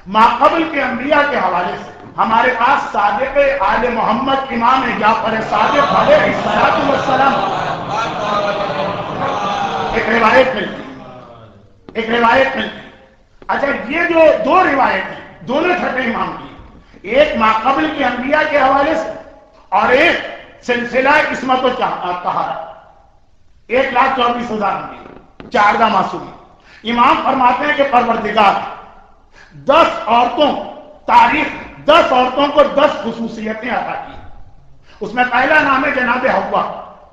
ماقبل کے انبیاء کے حوالے سے ہمارے پاس صادق آل محمد امام جعفر صادق علیہ السلام ایک روایت ملتی. اچھا یہ جو دو روایتیں دونوں چھٹے امام کی، ایک ماقبل کے انبیاء کے حوالے سے اور ایک سلسلہ عصمت و طہارت، 1,24,000 انبیاء، 14 معصومین. امام فرماتے ہیں کہ پروردگار 10 عورتوں کو 10 خصوصیتیں عطا کی. اس میں پہلا نام ہے جناب حوا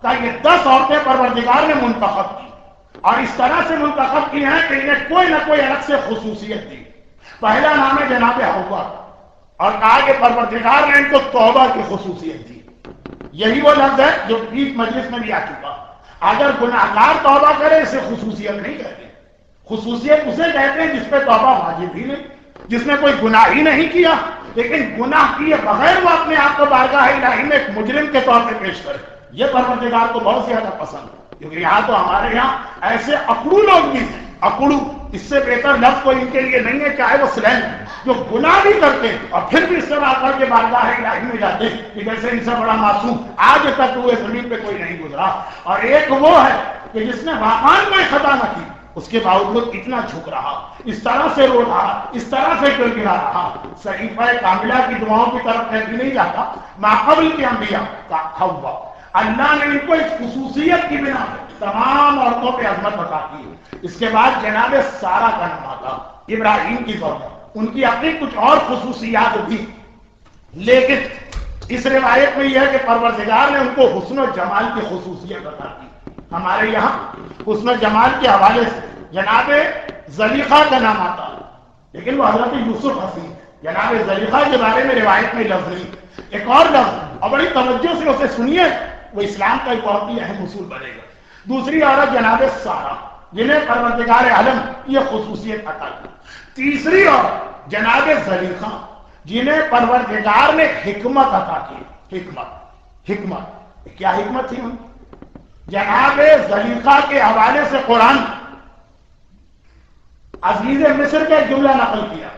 کا. یہ 10 عورتیں پروردگار نے منتخب کی اور اس طرح سے منتخب کی ہیں کہ انہیں کوئی نہ کوئی الگ سے خصوصیت دی. پہلا نام ہے جناب حوا اور کہا کہ پروردگار نے ان کو توبہ کی خصوصیت دی. یہی وہ لفظ ہے جو بیچ مجلس میں بھی آ چکا. اگر گناہگار توبہ کرے اسے خصوصیت نہیں کہتے. خصوصیت اسے کہتے ہیں جس پہ توبہ واجب ہی نہیں، جس نے کوئی گناہ ہی نہیں کیا لیکن گناہ کیے بغیر وہ اپنے آپ کو بارگاہ الہی میں ایک مجرم کے طور پہ پیش کرے. یہ پروردگار کو بہت زیادہ پسند ہے، کیونکہ یہاں تو ہمارے یہاں ایسے اکڑو لوگ بھی ہیں. اکڑو اس سے بہتر لفظ کوئی ان کے لیے نہیں ہے، چاہے وہ سلیم جو گناہ بھی کرتے ہیں اور پھر بھی اس سے آ کے بارگاہ الہی میں جاتے ہیں کہ جیسے ان سے بڑا معصوم آج تک ہوئے زمین پہ کوئی نہیں گزرا. اور ایک وہ ہے کہ جس نے واقعاً میں خطا نہ کی اس کے باوجود اتنا جھک رہا، اس طرح سے رو رہا، اس طرح سے گر گرا رہا. صحیفہ کاملہ کی دعاؤں کی طرف میں بھی نہیں جاتا. ماقبل کے انبیاء کا حوا اللہ نے ان کو اس خصوصیت کی بنا پر تمام عورتوں پہ عظمت بتا دی. اس کے بعد جناب سارہ کا نام آتا، ابراہیم کی زوجہ. ان کی اپنی کچھ اور خصوصیات بھی، لیکن اس روایت میں یہ ہے کہ پروردگار نے ان کو حسن و جمال کی خصوصیت بتا دی. ہمارے یہاں حسن و جمال کے حوالے سے جناب زلیخا کا نام آتا ہے، لیکن وہ حضرت یوسف حسین. جناب زلیخا کے بارے میں روایت میں لفظ نہیں. ایک اور لفظ اور بڑی توجہ سے اسے سنیے، وہ اسلام کا ایک بہت ہی اہم اصول بنے گا. دوسری عورت جناب سارہ جنہیں پروردگار عالم یہ خصوصیت عطا کی. تیسری عورت جناب زلیخا جنہیں پروردگار نے حکمت عطا کی. حکمت کیا حکمت تھی ان؟ جناب زلیخا کے حوالے سے قرآن عزیز مصر کا جملہ نقل کیا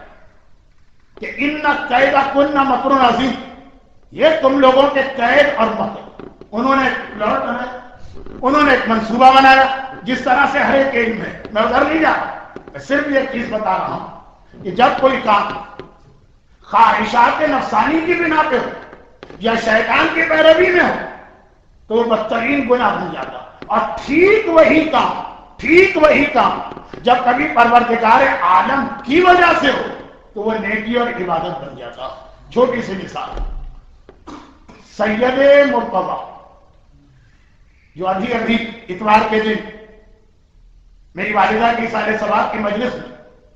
کہ ان کیدکن مکر عظیم. یہ تم لوگوں کے قید اور مکر، انہوں نے پلاٹ بنایا، انہوں نے ایک منصوبہ بنایا جس طرح سے ہر ایک علم ہے. میں ادھر نہیں جا رہا، میں صرف ایک چیز بتا رہا ہوں کہ جب کوئی کام خواہشات نفسانی کی بنا پہ ہو یا شیطان کی پیروی میں ہو تو وہ بدترین گناہ بن جاتا. اور ٹھیک وہی کام جب کبھی پروردگار عالم کی وجہ سے ہو تو وہ نیکی اور عبادت بن جاتا. چھوٹی سی مثال، سید مرتضی جو ابھی اتوار کے دن میری والدہ کی سال ثواب کی مجلس میں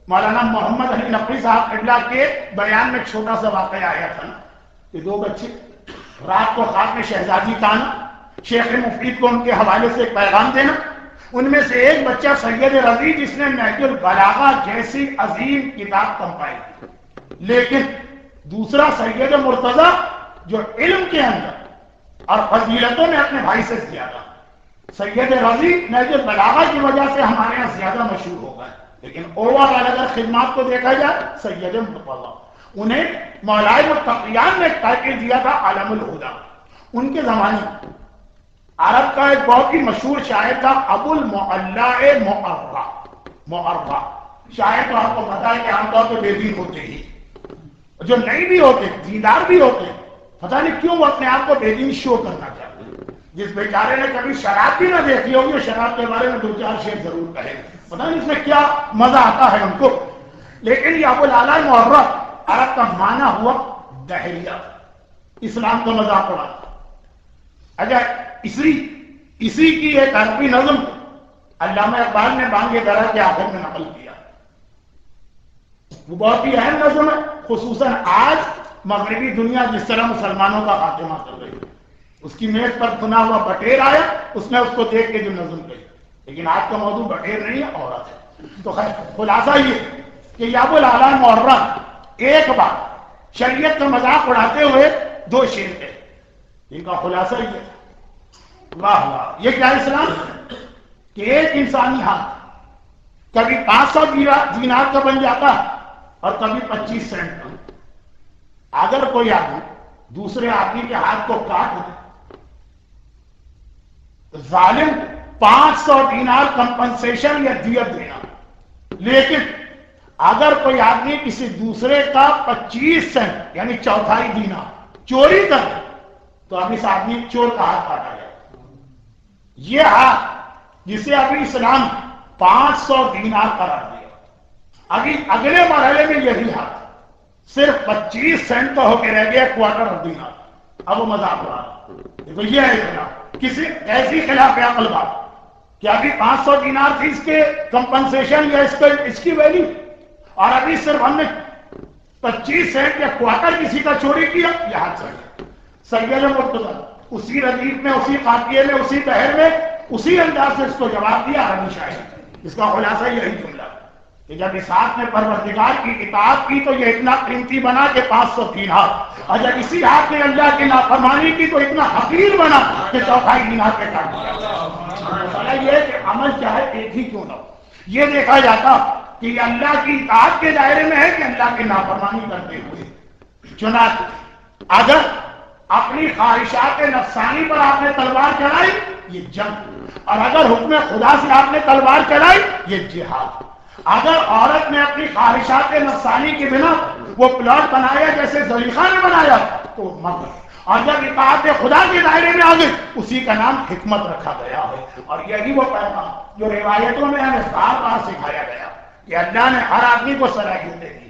مولانا محمد علی نقوی صاحب قبلہ کے بیان میں چھوٹا سا واقعہ آیا تھا کہ 2 بچے رات کو خواب میں شہزادی کا آنا، شیخ مفید کو ان کے حوالے سے ایک پیغام دینا. ان میں سے ایک بچہ سید رضی جس نے نہج البلاغہ جیسی عظیم کتاب کمپائل کی، لیکن دوسرا سید مرتضی جو علم کے اندر اور فضیلتوں میں اپنے بھائی سے زیادہ. سید رضی نہج البلاغہ کی وجہ سے ہمارے یہاں زیادہ مشہور ہو گئے، لیکن اوور آل اگر خدمات کو دیکھا جائے سید مرتضی. انہیں مولائے متقیان نے ایک ٹائٹل دیا تھا عالم الہدا. ان کے زمانے میں عرب کا ایک بہت ہی مشہور شاعر تھا ابو المعلا معرہ. شاعر تو آپ کو پتا ہے کہ عام طور پہ بے دین ہوتے ہی، جو نہیں بھی ہوتے دیندار بھی ہوتے، پتہ نہیں کیوں وہ اپنے آپ کو بے دین شو کرنا چاہتے ہیں. جس بیچارے نے کبھی شراب بھی نہ دیکھی ہوگی وہ شراب کے بارے میں 2-4 شعر ضرور کہے، پتہ نہیں اس میں کیا مزہ آتا ہے ان کو. لیکن یہ ابو العلا معرہ عرب کا معنی ہوا دہریہ، اسلام کا مذاق اڑاتا. اگر اسی کی ایک عربی نظم علامہ اقبال نے بانگ درا کے آخر میں نقل کیا. وہ بہت ہی اہم نظم ہے، خصوصاً آج مغربی دنیا جس طرح مسلمانوں کا خاتمہ کر رہی ہے. اس کی میز پر بنا ہوا بٹیر آیا، اس نے اس کو دیکھ کے جو نظم کہی، لیکن آج کا موضوع بٹیر نہیں ہے، عورت ہے. تو خیر خلاصہ یہ کہ یا ابو العلا معرہ ایک بار شریعت کا مذاق اڑاتے ہوئے 2 شعر کہے. ان کا خلاصہ یہ، واہ واہ یہ کیا اسلام کہ ایک انسانی ہاتھ کبھی 500 دینار کا بن جاتا اور کبھی 25 سینٹ کا۔ اگر کوئی آدمی دوسرے آدمی کے ہاتھ کو کاٹ دے، ظالم 500 دینار کمپنسیشن یا دیت دینا، لیکن اگر کوئی آدمی کسی دوسرے کا 25 سینٹ یعنی چوتھائی دینار چوری کر دے تو اب اس آدمی چور کا ہاتھ کاٹا جائے۔ یہ ہاتھ جسے ابھی اسلام 500 دینار قرار دیا، ابھی اگلے مرحلے میں یہی ہاتھ صرف 25 سینٹ تو ہو کے رہ گیا کوارٹر آف دینار، اب وہ مذاق ہو رہا۔ دیکھو یہ ہے خلاف کسی ایسی خلاف عقل بات کہ ابھی 500 دینار تھی اس کے کمپنسیشن یا اس کی ویلیو، اور ابھی صرف ہم نے 25 سینٹ یا کوارٹر کسی کا چوری کیا، یہ ہاتھ چڑھ سید مرتضی اسی ردیف میں، اسی قافیے میں، اسی بحر میں اسی انداز سے اس کو جواب دیا عربی شاعر۔ اس کا خلاصہ یہی جملہ کہ جب اس ہاتھ نے پروردگار کی اطاعت کی تو یہ اتنا قیمتی بنا کہ 500 دینار، اور جب اسی ہاتھ نے اللہ کی نافرمانی کی تو اتنا حقیر بنا کہ چوتھائی دینار پہ کاٹ دیا۔ یہ کہ عمل چاہے ایک ہی کیوں نہ ہو، یہ دیکھا جاتا کہ یہ اللہ کی اطاعت کے دائرے میں ہے کہ اللہ کی نافرمانی کرتے ہوئے۔ چنانچہ اگر اپنی خواہشات نفسانی پر آپ نے تلوار چلائی یہ جنگ، اور اگر حکم خدا سے آپ نے تلوار چلائی یہ جہاد۔ اگر عورت نے اپنی خواہشات نفسانی کی بنا وہ پلاٹ بنایا جیسے زلیخا نے بنایا تو مگر، اور جب اطاعت خدا کے دائرے میں آ گئی اسی کا نام حکمت رکھا گیا ہے۔ اور یہی وہ پیغام جو روایتوں میں ہمیں بار بار سکھایا گیا کہ اللہ نے ہر آدمی کو صلاحیتیں دی،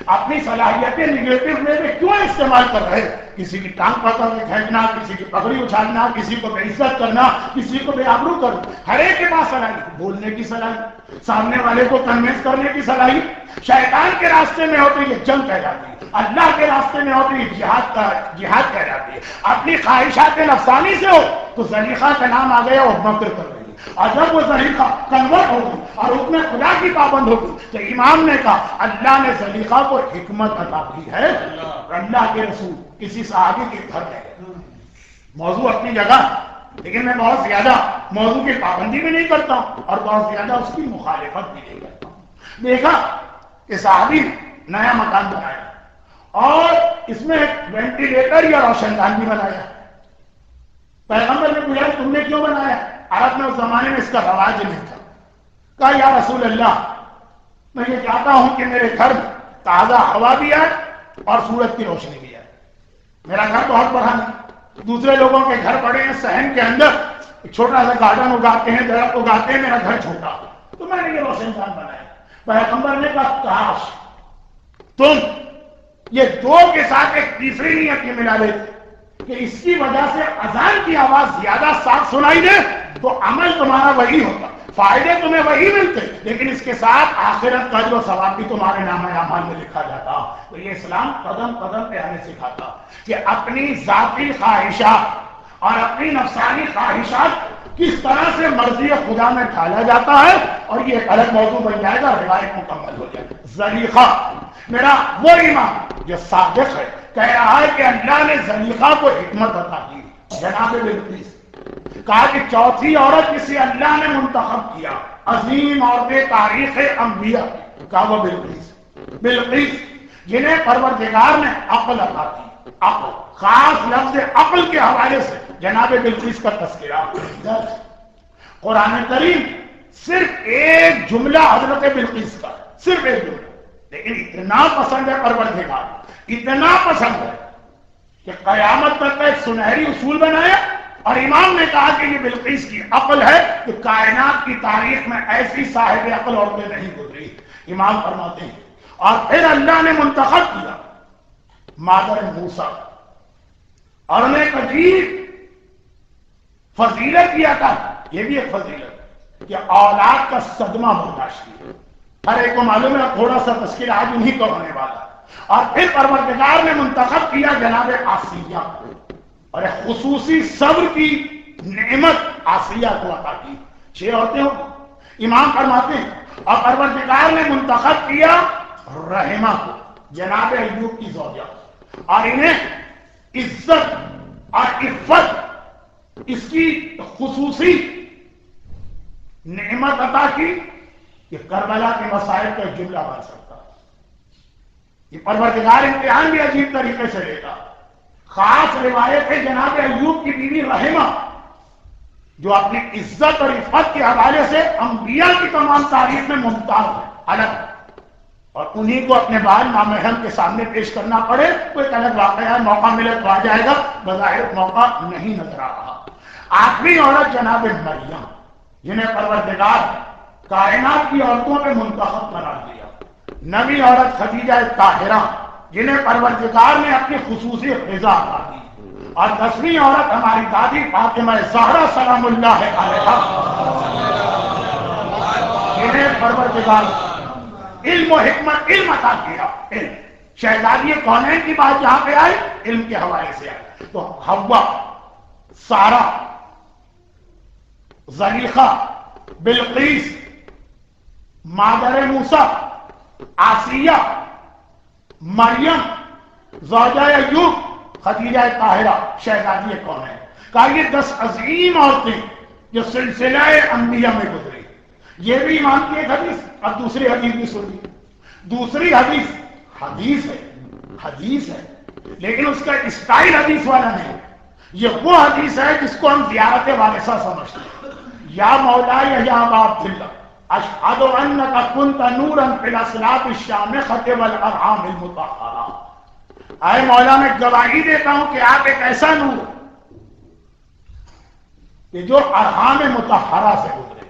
اپنی صلاحیتیں نگیٹو وے میں کیوں استعمال کر رہے؟ کسی کی ٹانگ پکڑ کے کھینچنا، کسی کی پگڑی اچھالنا، کسی کو بے عزت کرنا، کسی کو بے آبرو کرنا، ہر ایک کے پاس صلاحیت، بولنے کی صلاحیت، سامنے والے کو کنوینس کرنے کی صلاحیت۔ شیطان کے راستے میں ہوتی یہ جنگ کہلاتی ہے، اللہ کے راستے میں ہوتی یہ جہاد کہلاتی ہے۔ اپنی خواہشات نفسانی سے ہو تو زلیخا کا نام آ گیا اور مکر کر رہی ہے، اور جب وہ زلیخا کنورٹ ہو گئی اور حکم خدا کی پابند ہو گئی تو امام نے کہا اللہ نے زلیخا کو حکمت عطا کی ہے۔ اللہ کے رسول کسی صحابی کے گھر میں، موضوع اپنی جگہ لیکن میں بہت زیادہ موضوع کی پابندی بھی نہیں کرتا اور بہت زیادہ اس کی مخالفت بھی نہیں کرتا۔ دیکھا کہ صحابی نیا مکان بنایا اور اس میں ایک وینٹیلیٹر یا روشن دان بھی بنایا۔ پیغمبر نے پوچھا تم نے کیوں بنایا؟ عرب میں اس زمانے میں اس کا رواج نہیں تھا۔ کہا یا رسول اللہ میں یہ چاہتا ہوں کہ میرے گھر تازہ ہوا بھی آئے اور سورج کی روشنی بھی آئے۔ میرا گھر بہت بڑا ہے، دوسرے لوگوں کے گھر بڑے ہیں، صحن کے اندر ایک چھوٹا سا گارڈن اگاتے ہیں، درخت اگاتے ہیں، میرا گھر چھوٹا، تو میں نے یہ روشن دان بنایا۔ پیغمبر نے کہا کاش تم یہ دو کے ساتھ ایک تیسری نیت یہ ملا لیتے کہ اس کی وجہ سے اذان کی آواز زیادہ صاف سنائی دے تو عمل تمہارا وہی ہوتا، فائدے تمہیں وہی ملتے، لیکن اس کے ساتھ آخرت کا جو ثواب بھی تمہارے نامہ اعمال میں لکھا جاتا۔ تو یہ اسلام قدم قدم پہ ہمیں سکھاتا کہ اپنی ذاتی خواہشات اور اپنی نفسانی خواہشات کس طرح سے مرضی خدا میں ڈالا جاتا ہے، اور یہ ایک الگ موضوع بن جائے گا، روایت مکمل ہو جائے گا۔ زلیخا میرا وہ امام جو صادق ہے کہہ رہا ہے کہ اللہ نے زلیخا کو حکمت عطا کی۔ جناب بلقیس کہا کہ چوتھی عورت جسے اللہ نے منتخب کیا، عظیم عورت تاریخ انبیاء، کہا وہ بلقیس جنہیں پروردگار نے عقل عطا کی۔ عقل خاص لفظ عقل کے حوالے سے جناب بلقیس کا تذکرہ درج۔ قرآن کریم صرف ایک جملہ حضرت بلقیس کا، صرف ایک جملہ، لیکن اتنا پسند ہے پروردگار، اتنا پسند ہے کہ قیامت تک کا ایک سنہری اصول بنایا، اور امام نے کہا کہ یہ بلقیس کی عقل ہے کہ کائنات کی تاریخ میں ایسی صاحب عقل عورتیں نہیں گزری۔ امام فرماتے ہیں اور پھر اللہ نے منتخب کیا مادر موسیٰ، اور انہیں ایک عجیب فضیلت کیا تھا، یہ بھی ایک فضیلت کہ اولاد کا صدمہ برداشت کیا۔ ہر ایک کو معلوم ہے، تھوڑا سا تذکرہ آج انہیں کو ہونے والا۔ اور پھر پروردگار نے منتخب کیا جناب آسیہ، اور ایک خصوصی صبر کی نعمت آسیہ کو عطا کی۔ 6 عورتیں ہوں، امام فرماتے ہیں اور پروردگار نے منتخب کیا رحمہ کو، جناب ایوب کی زوجہ، اور انہیں عزت اور عفت اس کی خصوصی نعمت عطا کی کہ کربلا کے مسائل کا جملہ بن سکتا۔ یہ پروردگار امتحان بھی عجیب طریقے سے لیتا. خاص روایت ہے جناب ایوب کی بیوی رحمہ جو اپنی عزت اور عفت کے حوالے سے انبیاء کی تمام تاریخ میں ممتاز ہے، الگ، اور انہی کو اپنے بال نامحرم کے سامنے پیش کرنا پڑے تو ایک الگ واقعہ ہے. موقع ملے تو آ جائے گا، بظاہر موقع نہیں نظر آ رہا. آخری عورت جناب مریم جنہیں پروردگار کائنات کی عورتوں پہ منتخب قرار دیا. نویں عورت خدیجہ طاہرہ جنہیں پروردگار نے اپنی خصوصی فضا عطا دی. اور 10ویں عورت ہماری دادی فاطمہ زہرا سلام اللہ علیہا جنہیں پروردگار علم و حکمت علم عطا کیا. علم شہزادی کونین کی بات جہاں پہ آئی علم کے حوالے سے آئی تو حوا، سارہ، زلیخا، بلقیس، مادر موسیٰ، آسیہ، مریم، زوجہ ایوب، خدیجہ طاہرہ، شہزادی کونین. کہا یہ 10 عظیم عورتیں جو سلسلہ انبیاء میں گزری. یہ بھی ایمان کی ایک حدیث. اب دوسری حدیث بھی سنی. دوسری حدیث ہے لیکن اس کا اسٹائل حدیث والا نہیں. یہ وہ حدیث ہے جس کو ہم زیارت وارثہ سمجھتے ہیں. یا مولا یا ابا عبداللہ اشہد انک کنت نورا فی الاصلاب الشامخۃ والارحام المطہرہ. اے مولا میں گواہی دیتا ہوں کہ آپ ایک ایسا نور کہ جو ارحام مطہرہ سے گزرے،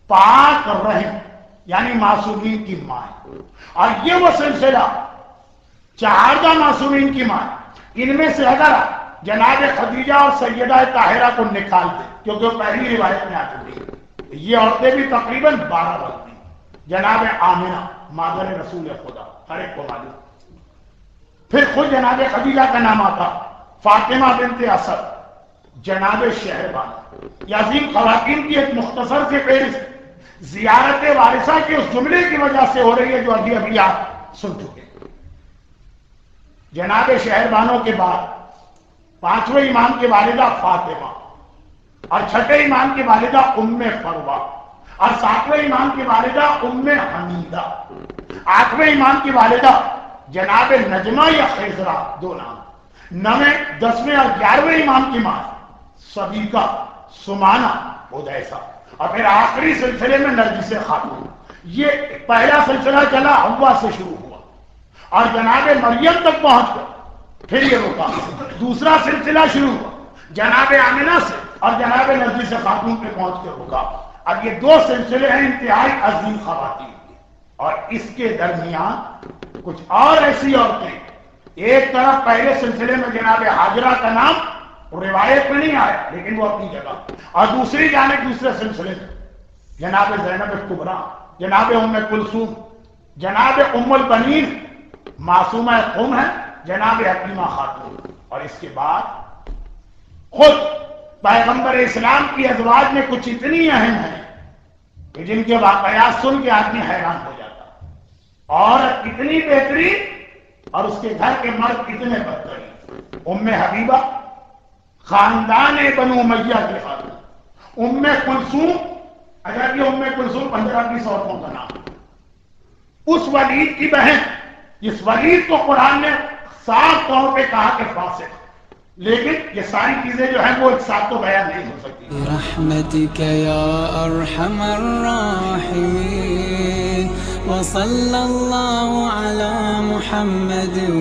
پاک رحم یعنی معصومین کی ماں. اور یہ وہ سلسلہ 4 معصومین کی ماں. ان میں سے اگر جناب خدیجہ اور سیدہ طاہرہ کو نکال دے کیونکہ وہ پہلی روایت میں آ چکی ہے، یہ عورتیں بھی تقریباً 12 بنتی. جناب آمنہ مادر رسول خدا ہر ایک کو معلوم. پھر خود جناب خدیجہ کا نام آتا، فاطمہ بنت اسد، جناب شہربان. یہ عظیم خواتین کی ایک مختصر سے فہرست زیارت وارثہ کے اس جملے کی وجہ سے ہو رہی ہے جو ابھی آپ سن چکے. جناب شہربانوں کے بعد 5ویں امام کی والدہ فاطمہ، اور 6 امام کی والدہ ام فروہ، اور 7ویں امام کی والدہ ام حمیدہ، 8ویں امام کی والدہ جناب نجمہ یا خیزرہ، 2 نام. 9ویں 10ویں اور 11ویں امام کی ماں صدیقہ، سمانہ، حدیثہ. اور پھر آخری سلسلے میں نرگس خاتون. یہ پہلا سلسلہ چلا حوا سے شروع ہوا اور جناب مریم تک پہنچ گیا، پھر یہ رکا. دوسرا سلسلہ شروع ہوا جناب آمنہ سے اور جناب نرگس خاتون پہ پہنچ کے رکا. اب یہ 2 سلسلے ہیں انتہائی عظیم خواتین کے. اور اس کے درمیان کچھ اور ایسی عورتیں. ایک طرف پہلے سلسلے میں جناب حاجرہ کا نام روایت میں نہیں آیا لیکن وہ اپنی جگہ، اور دوسری جانب دوسرے سلسلے میں جناب زینب کبریٰ، جناب ام کلثوم، جناب ام البنین معصومہ قم ہے، جناب حکیمہ خاتون. اور اس کے بعد خود پیغمبر اسلام کی ازواج میں کچھ اتنی اہم ہیں کہ جن کے واقعات سن کے آدمی حیران ہو جاتا. عورت کتنی بہترین اور اس کے گھر کے مرد کتنے بدترین. ام حبیبہ خاندان بنو امیہ کی خاتون. ام کلثوم، اگر یہ ام کلثوم 15-20 عورتوں کا نام. اس ولید کی بہن، اس ولید کو قرآن نے صاف طور پہ کہا کہ فاسق، لیکن یہ ساری چیزیں جو ہیں وہ ایک ساتھ تو بیان نہیں ہو سکتی. رحمتک یا ارحم الراحمین وصلی اللہ علی محمد و